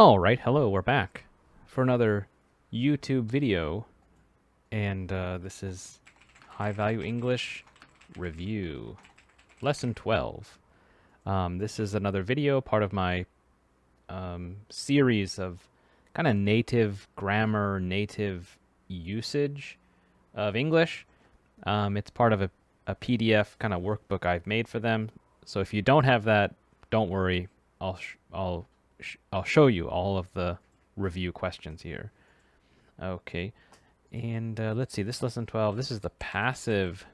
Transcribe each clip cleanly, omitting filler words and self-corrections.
All right, hello, we're back for another YouTube video, and this is High Value English Review, Lesson 12. This is another video, part of my series of kind of native grammar, native usage of English. It's part of a PDF kind of workbook I've made for them. So if you don't have that, don't worry. I'll show you all of the review questions here. Okay, and let's see, this lesson 12, this is the passive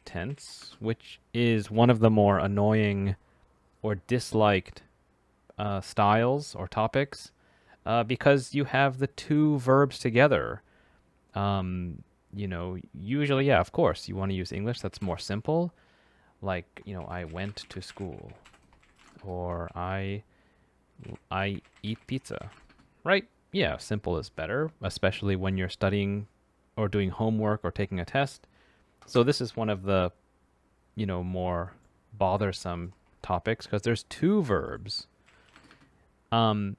tense, which is one of the more annoying or disliked styles or topics because you have the two verbs together. Usually, yeah, of course, you want to use English that's more simple, like, I went to school, or I eat pizza, right? Yeah, simple is better, especially when you're studying or doing homework or taking a test. So this is one of the, more bothersome topics because there's two verbs. And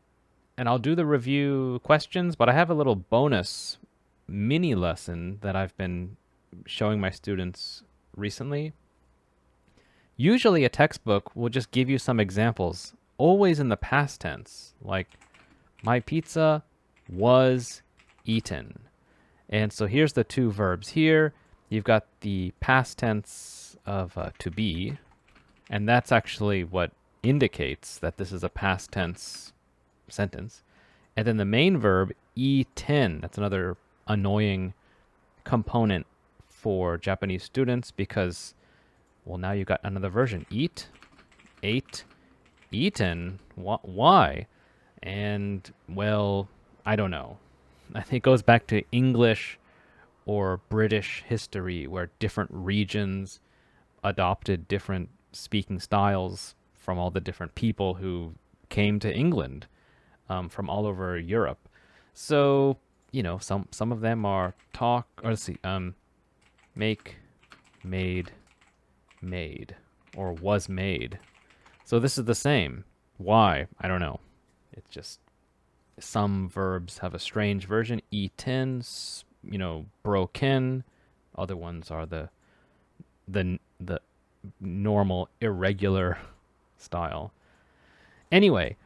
I'll do the review questions, but I have a little bonus mini lesson that I've been showing my students recently. Usually a textbook will just give you some examples, always in the past tense, like my pizza was eaten. And so here's the two verbs here. You've got the past tense of to be, and that's actually what indicates that this is a past tense sentence. And then the main verb, eaten, that's another annoying component for Japanese students because, well, now you've got another version. Eat, ate, eaten. Why? And, well, I don't know. I think it goes back to English or British history where different regions adopted different speaking styles from all the different people who came to England from all over Europe. So, some of them are talk, or let's see, make, made, or was made. So this is the same. Why? I don't know. It's just some verbs have a strange version. Eaten, broken. Other ones are the normal irregular style. Anyway,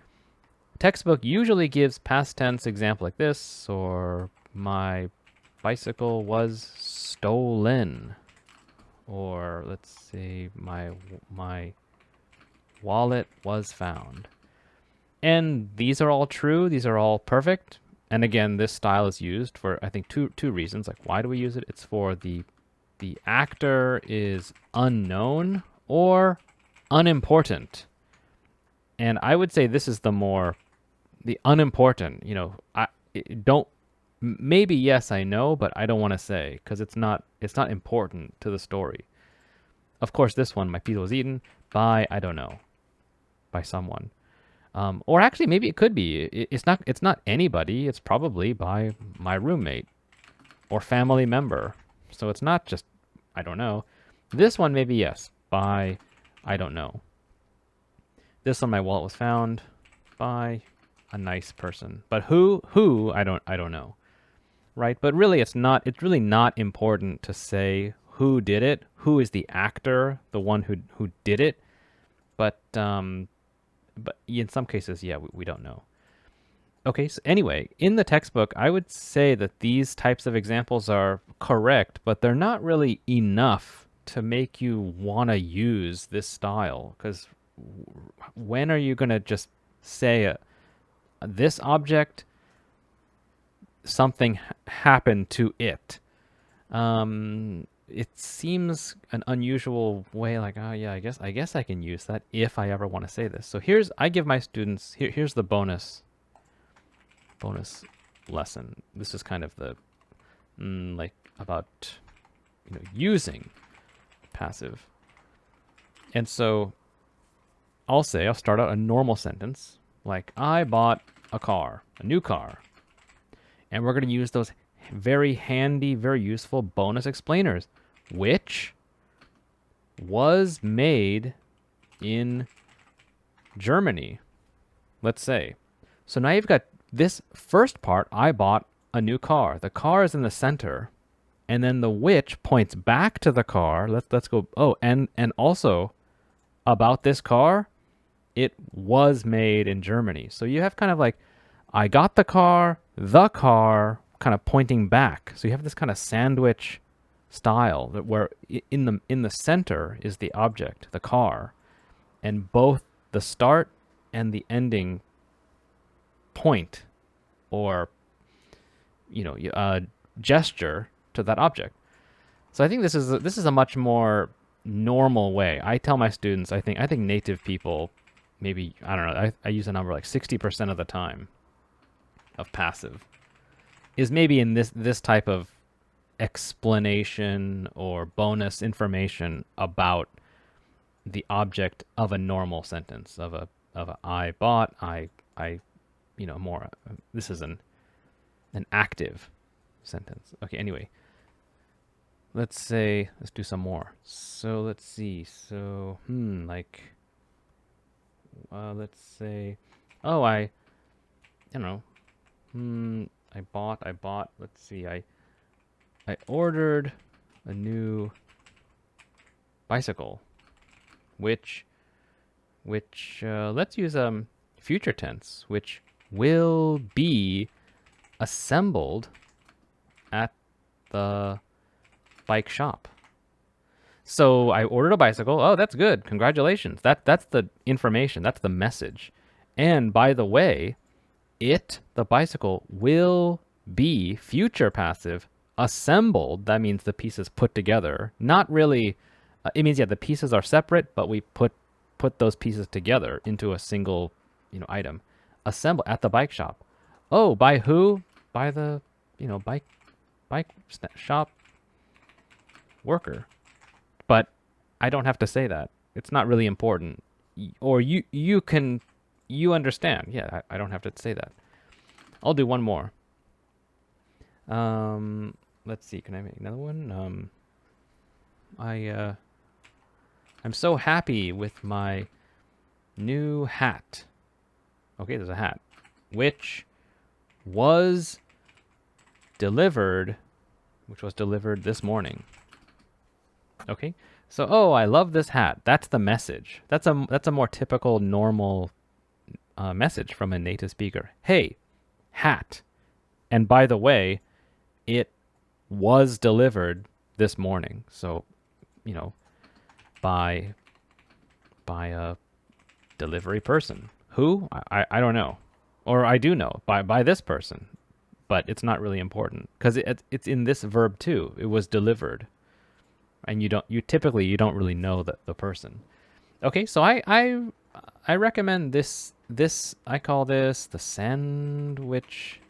textbook usually gives past tense example like this, or my bicycle was stolen, or let's say my wallet was found. And these are all true. These are all perfect. And again, this style is used for, I think, two reasons. Like, why do we use it? It's for the actor is unknown or unimportant. And I would say this is the unimportant. Maybe yes, I know, but I don't want to say because it's not important to the story. Of course, this one, my pizza was eaten by, I don't know, by someone. Or actually, maybe it could be. It's not anybody. It's probably by my roommate or family member. So it's not just, I don't know. This one, maybe yes, by, I don't know. This one, my wallet was found by a nice person. But who, I don't know. Right? But really, it's really not important to say who did it, who is the actor, the one who did it. But in some cases, yeah, we don't know. Okay, so anyway, in the textbook, I would say that these types of examples are correct, but they're not really enough to make you want to use this style. Because when are you going to just say this object, something happened to it? It seems an unusual way, like, oh yeah, I guess I can use that if I ever want to say this. So I give my students, here's the bonus lesson. This is kind of the, like, about, using passive. And so I'll start out a normal sentence, like, I bought a new car. And we're going to use those very handy, very useful bonus explainers, which was made in Germany, let's say. So now you've got this first part, I bought a new car. The car is in the center. And then the which points back to the car. Let's go. Oh, and also about this car, it was made in Germany. So you have kind of like, I got the car, kind of pointing back. So you have this kind of sandwich style that where in the center is the object, the car, and both the start and the ending point or gesture to that object. So I think this is a much more normal way. I tell my students, I think native people, maybe, I don't know, I use a number like 60% of the time of passive is maybe in this type of explanation or bonus information about the object of a normal sentence of a I bought, I more. This is an active sentence. Okay, anyway. Let's do some more. So let's see. So, let's say, oh, I bought, let's see, I ordered a new bicycle, which let's use future tense, which will be assembled at the bike shop. So I ordered a bicycle. Oh, that's good. Congratulations. That's the information. That's the message. And by the way, the bicycle will be future passive assembled. That means the pieces put together. Not really. It means, the pieces are separate, but we put those pieces together into a single, item. Assemble at the bike shop. Oh, by who? By the, bike shop worker. But I don't have to say that. It's not really important. Or you understand. Yeah, I don't have to say that. I'll do one more. Let's see. Can I make another one? I'm so happy with my new hat. Okay, there's a hat. Which was delivered this morning. Okay, so I love this hat. That's the message. That's a more typical, normal message from a native speaker. Hey, hat. And by the way, it was delivered this morning. So, by a delivery person. Who? I don't know. Or I do know. By this person. But it's not really important because it's in this verb too. It was delivered. And you typically don't really know the person. Okay, so I recommend this I call this the sandwich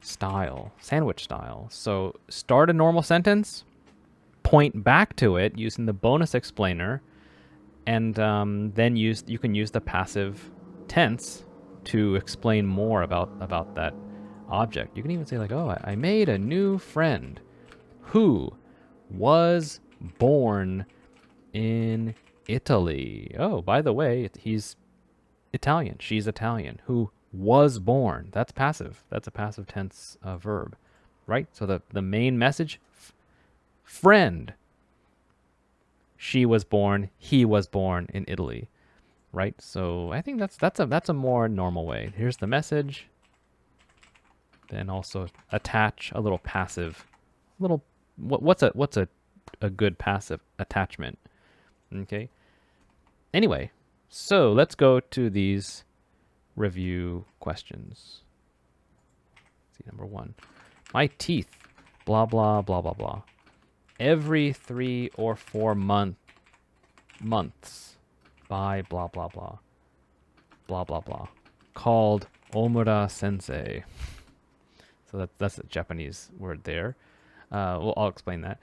style. So start a normal sentence, point back to it using the bonus explainer, and then you can use the passive tense to explain more about that object. You can even say like, oh, I made a new friend who was born in Italy. Oh, by the way, he's Italian. She's Italian. Who was born. That's passive. That's a passive tense verb, right? So the main message, friend. She was born. He was born in Italy, right? So I think that's a more normal way. Here's the message. Then also attach a little passive, what's a good passive attachment. Okay. Anyway, so let's go to these review questions. Let's see, number 1. My teeth, blah, blah, blah, blah, blah. Every 3 or 4 months by blah, blah, blah. Blah, blah, blah. Called Omura Sensei. So that's a Japanese word there. Well, I'll explain that.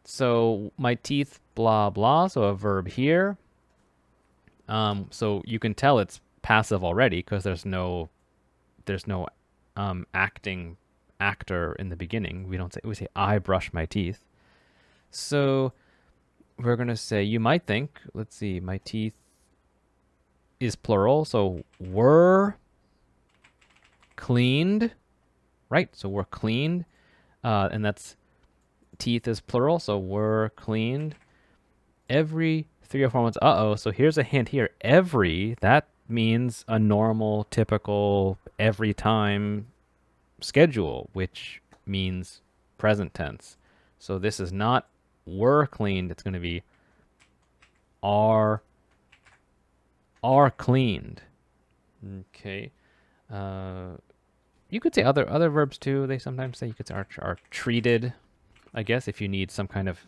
So my teeth, blah, blah. So a verb here. So you can tell it's passive already because there's no actor in the beginning. We say I brush my teeth. So we're going to say, you might think, let's see, my teeth is plural. So were cleaned, right? So were cleaned, and that's teeth is plural, so were cleaned. Every 3 or 4 months. Uh-oh, so here's a hint here. Every, that means a normal, typical, every time schedule, which means present tense. So this is not were cleaned, it's going to be are cleaned. Okay. You could say other verbs too. They sometimes say you could say are treated, I guess, if you need some kind of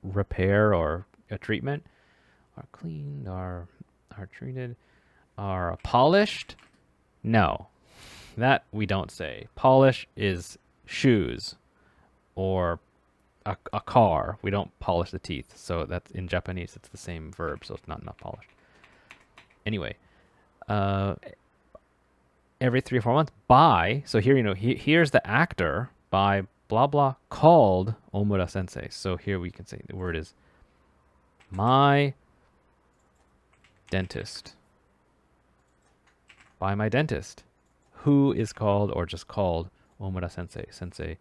repair or a treatment. Are cleaned, are treated, are polished. No, that we don't say. Polish is shoes or a car. We don't polish the teeth. So that's in Japanese, it's the same verb, so it's not polished. Anyway, every 3 or 4 months by, so here, here's the actor by blah blah called Omura sensei. So here we can say the word is my dentist. By my dentist. Who is called or just called Omura sensei.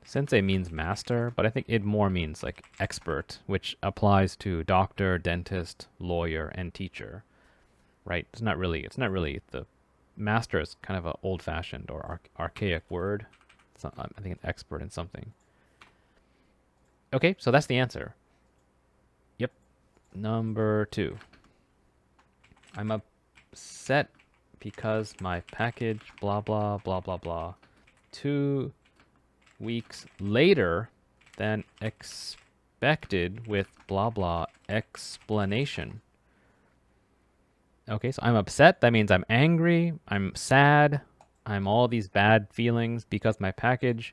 Sensei means master, but I think it more means like expert, which applies to doctor, dentist, lawyer, and teacher. Right? It's not really the master is kind of an old-fashioned or archaic word. It's not, I think, an expert in something. Okay, so that's the answer. Yep. Number 2. I'm upset because my package, blah, blah, blah, blah, blah, 2 weeks later than expected with blah, blah explanation. Okay, so I'm upset. That means I'm angry. I'm sad. I'm all these bad feelings because my package,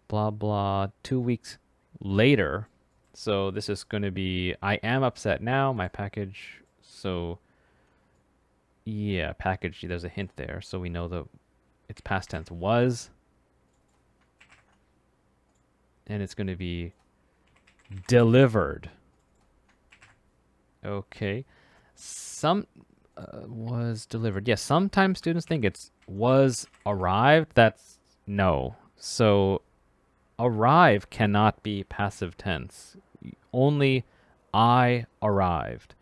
blah, blah, 2 weeks later. So this is going to be, I am upset now. My package, so yeah, package, there's a hint there. So we know it's past tense was. And it's going to be delivered. Okay. Was delivered. Yes, sometimes students think it's was arrived. That's no. So arrive cannot be passive tense. Only I arrived.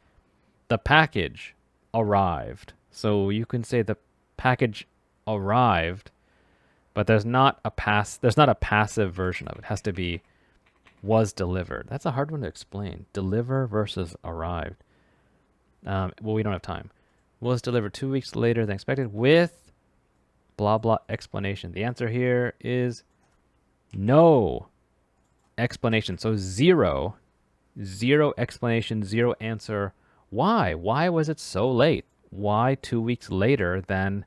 The package arrived. So you can say the package arrived, but there's not a passive version of it. It has to be was delivered. That's a hard one to explain. Deliver versus arrived. Well, we don't have time. Was delivered 2 weeks later than expected with blah, blah explanation. The answer here is no explanation. So zero explanation, zero answer. Why? Why was it so late? Why 2 weeks later than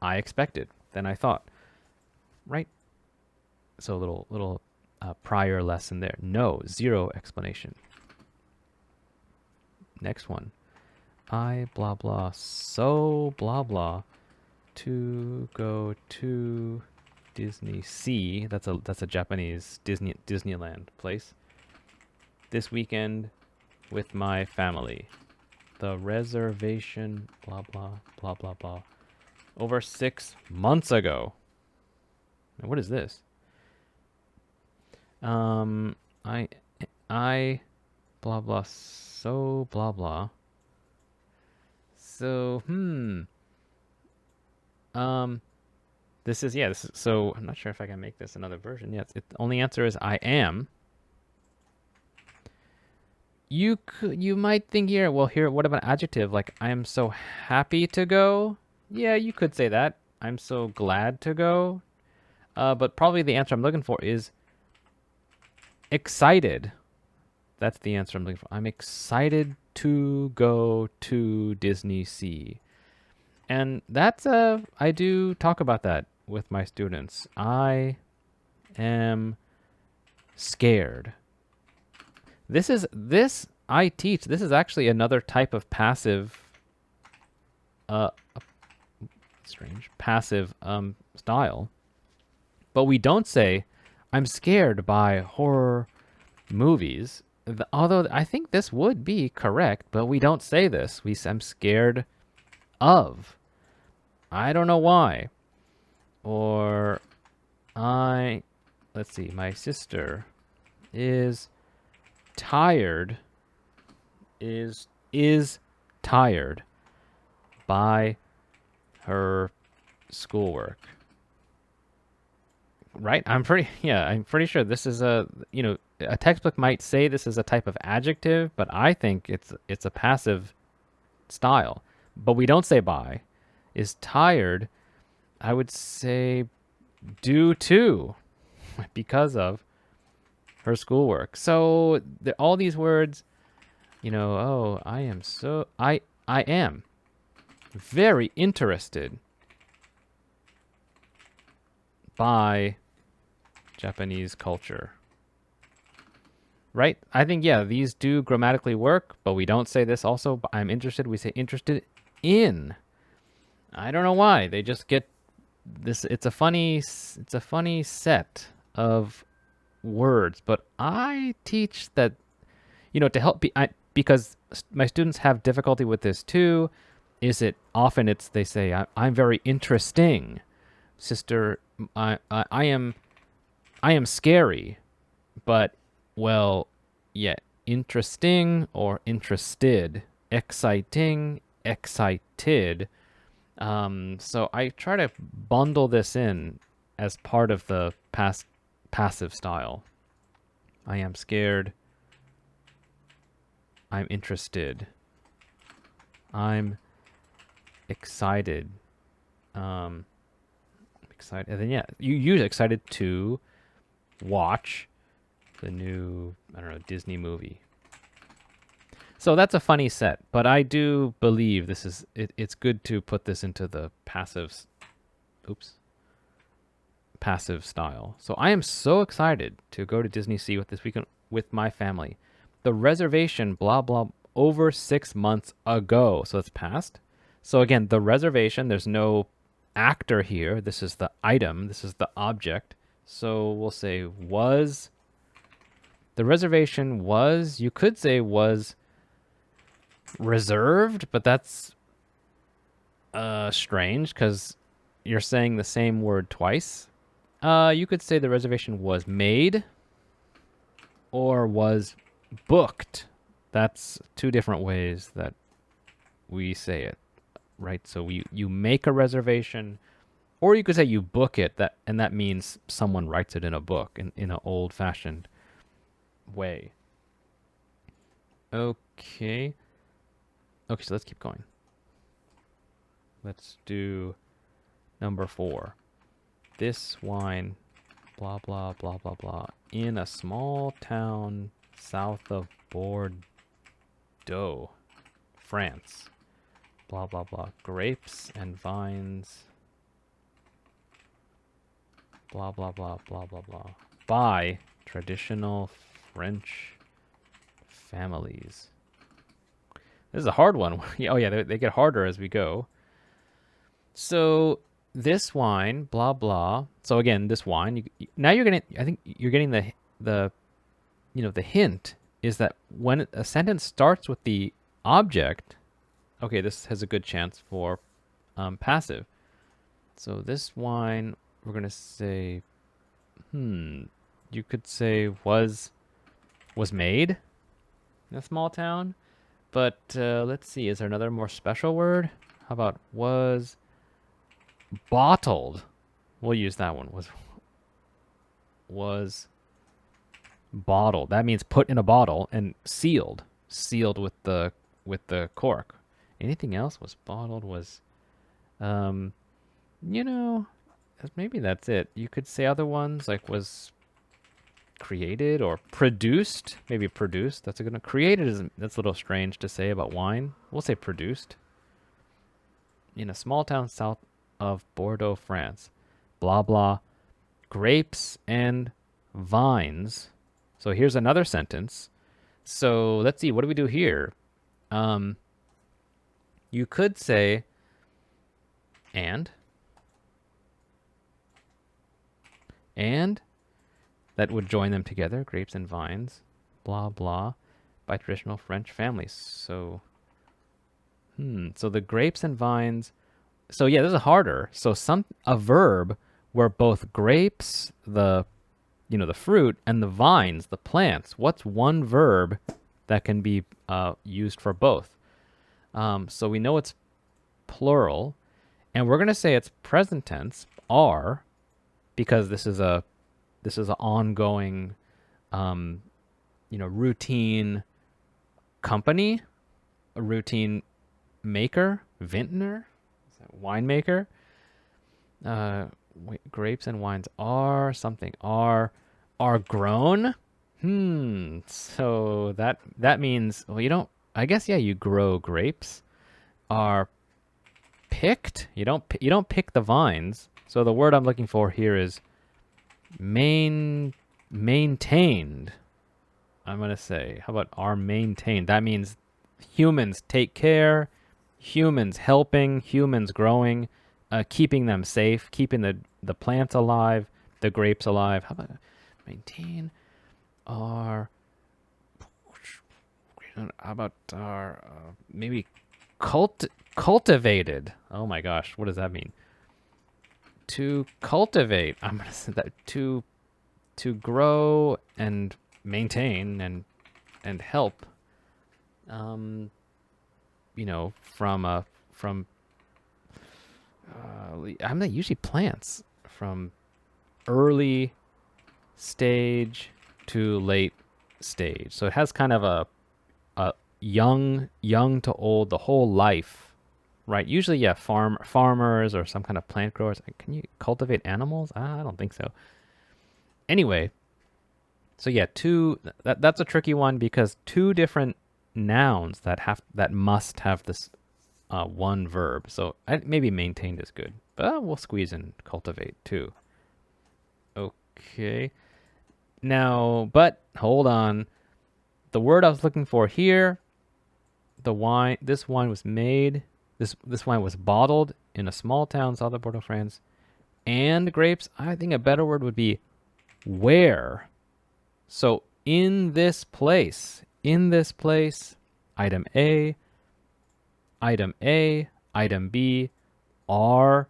I expected, than I thought? Right? So a little prior lesson there. No, zero explanation. Next one. I blah blah so blah blah to go to Disney Sea. That's a Japanese Disneyland place. This weekend with my family. The reservation blah blah blah blah blah. Over 6 months ago. Now, what is this? I blah blah so blah blah. So this is so I'm not sure if I can make this another version. Yeah, the only answer is I am. You might think here, well, what about adjective? Like I am so happy to go. Yeah, you could say that. I'm so glad to go. But probably the answer I'm looking for is excited. That's the answer I'm looking for. I'm excited to go to Disney Sea. And that's I do talk about that with my students. I am scared. This I teach. This is actually another type of passive strange passive style. But we don't say I'm scared by horror movies. Although I think this would be correct, but we don't say this. I'm scared of. I don't know why. Or let's see, my sister is tired, is tired by her schoolwork. Right? I'm pretty sure this is a textbook might say this is a type of adjective, but I think it's a passive style. But we don't say by. Is tired, I would say due to, because of her schoolwork. So all these words, I am very interested by Japanese culture. Right? I think, these do grammatically work, but we don't say this also. I'm interested. We say interested in. I don't know why. They just get this. It's a funny set of words, but I teach that, to help because my students have difficulty with this too. They say, I'm very interesting. Sister, I am scary, but interesting or interested, exciting, excited. So I try to bundle this in as part of the passive style. I am scared. I'm interested. I'm excited. Excited. And then you use excited to watch the new, Disney movie. So that's a funny set, but I do believe it's good to put this into the passive style. So I am so excited to go to Disney Sea this weekend with my family. The reservation, blah, blah, over 6 months ago. So it's past. So again, the reservation, there's no actor here. This is the item. This is the object. So we'll say was. The reservation was, you could say was reserved, but that's strange because you're saying the same word twice. You could say the reservation was made or was booked. That's two different ways that we say it, right? So you make a reservation, or you could say you book it, and that means someone writes it in a book in an old-fashioned way. Okay, so let's keep going. Let's do number 4. This wine, blah, blah, blah, blah, blah, in a small town south of Bordeaux, France. Blah, blah, blah. Grapes and vines. Blah, blah, blah, blah, blah, blah. By traditional French families. This is a hard one. They get harder as we go. So this wine, blah, blah. So again, this wine, I think you're getting the hint is that when a sentence starts with the object, okay, this has a good chance for passive. So this wine, we're going to say, you could say was made in a small town. But let's see, is there another more special word? How about was bottled? We'll use that one. Was bottled. That means put in a bottle and sealed with the cork. Anything else was bottled, was maybe that's it. You could say other ones like was created or produced. Maybe produced. That's created that's a little strange to say about wine. We'll say produced. In a small town south of Bordeaux, France. Blah blah. Grapes and vines. So here's another sentence. So let's see, what do we do here? You could say and that would join them together, grapes and vines, blah, blah, by traditional French families. So, So the grapes and vines. So yeah, this is harder. So a verb where both grapes, the fruit, and the vines, the plants. What's one verb that can be used for both? So we know it's plural, and we're gonna say it's present tense, are, because this is an ongoing, routine company, a routine maker, vintner, winemaker. Grapes and wines are something, are grown. So that means, well, I guess, yeah, you grow grapes. Are picked. You don't pick the vines. So the word I'm looking for here is maintained. I'm gonna say, how about are maintained? That means humans take care, humans helping, humans growing, keeping them safe, keeping the plants alive, the grapes alive. How about maintain? Are, how about are, maybe cultivated? Oh my gosh, what does that mean? To cultivate. I'm gonna say that to grow and maintain and help. From I'm not usually plants, from early stage to late stage. So it has kind of a young to old, the whole life, right? Usually, yeah, farmers or some kind of plant growers. Can you cultivate animals? I don't think so. Anyway, so yeah, that's a tricky one because two different nouns that must have this one verb. So maybe maintained is good, but we'll squeeze in cultivate too. Okay. Now, but hold on. The word I was looking for here, this wine was made, this wine was bottled in a small town south of Bordeaux, France, and grapes. I think a better word would be where. So in this place, item A, item B are,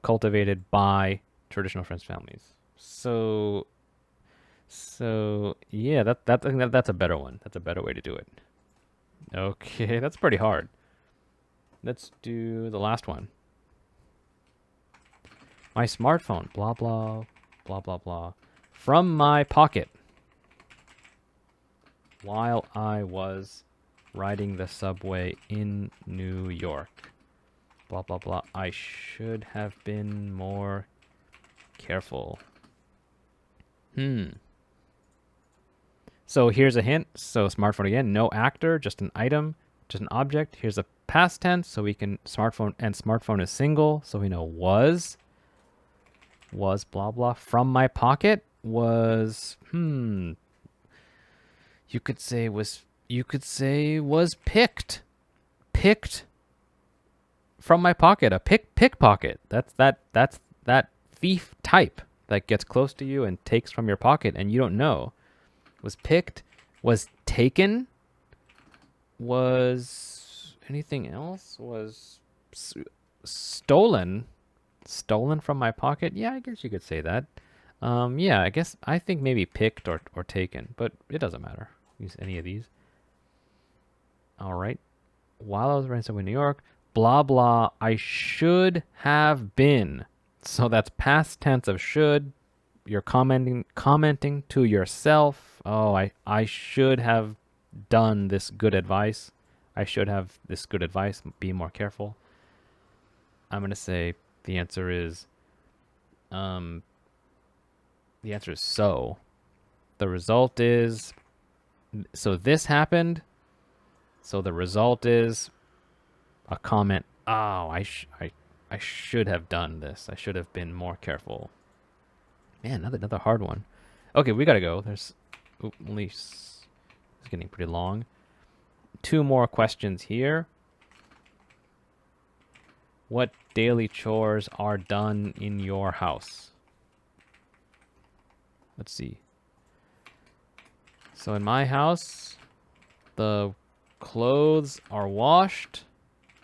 cultivated by traditional French families. So yeah, I think that's a better one. That's a better way to do it. Okay, that's pretty hard. Let's do the last one. My smartphone, blah, blah, blah, blah, blah. From my pocket. While I was riding the subway in New York. Blah, blah, blah. I should have been more careful. So here's a hint. So smartphone again, no actor, just an item, just an object. Here's a past tense, so we can smartphone is single, so we know was blah blah. From my pocket was you could say was picked from my pocket. A pickpocket. That's that thief type that gets close to you and takes from your pocket and you don't know. Was picked, was taken, was anything else? Was stolen from my pocket? Yeah, I guess you could say that. Yeah, I think maybe picked or taken, but it doesn't matter. Use any of these. All right. While I was riding somewhere in New York, blah, blah, I should have been. So that's past tense of should. You're commenting to yourself. Oh, I should have done this good advice. I should have this good advice. Be more careful. I'm going to say the answer is so. The result is, so this happened. So the result is a comment. Oh, I should have done this. I should have been more careful. Man, another hard one. Okay, we gotta go. It's getting pretty long. 2 more questions here. What daily chores are done in your house? Let's see. So in my house, the clothes are washed.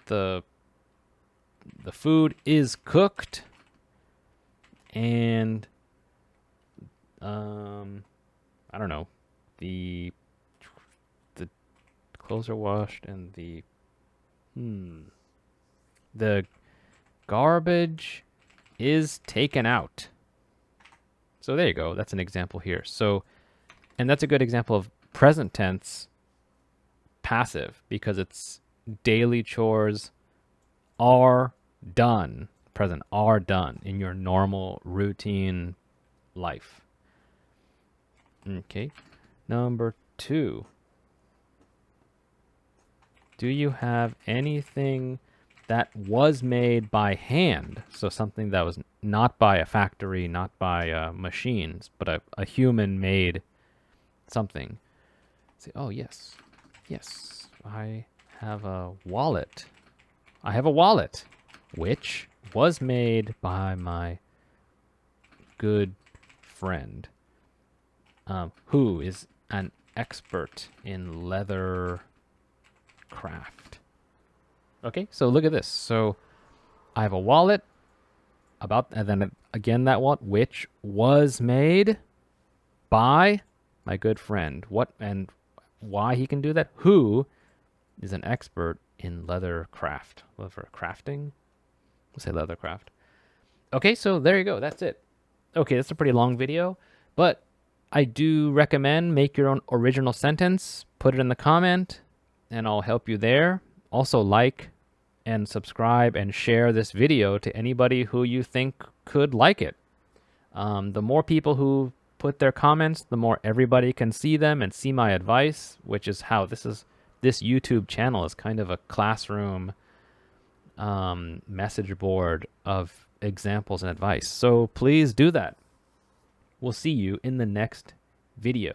The food is cooked. And I don't know. The clothes are washed and the garbage is taken out. So there you go. That's an example here. So, and that's a good example of present tense passive because it's daily chores are done. Present are done in your normal routine life. Okay. Number 2. Do you have anything that was made by hand? So something that was not by a factory, not by machines, but a human made something. Say, oh, yes. Yes, I have a wallet. I have a wallet, which was made by my good friend, who is an expert in leather craft. Okay, so look at this. So I have a wallet and then again that wallet, which was made by my good friend. What and why he can do that? Who is an expert in leather craft? Leather crafting? We'll say leather craft. Okay, so there you go. That's it. Okay, that's a pretty long video, but I do recommend make your own original sentence, put it in the comment, and I'll help you there. Also like and subscribe and share this video to anybody who you think could like it. The more people who put their comments, the more everybody can see them and see my advice, which is how this YouTube channel is kind of a classroom message board of examples and advice. So please do that. We'll see you in the next video.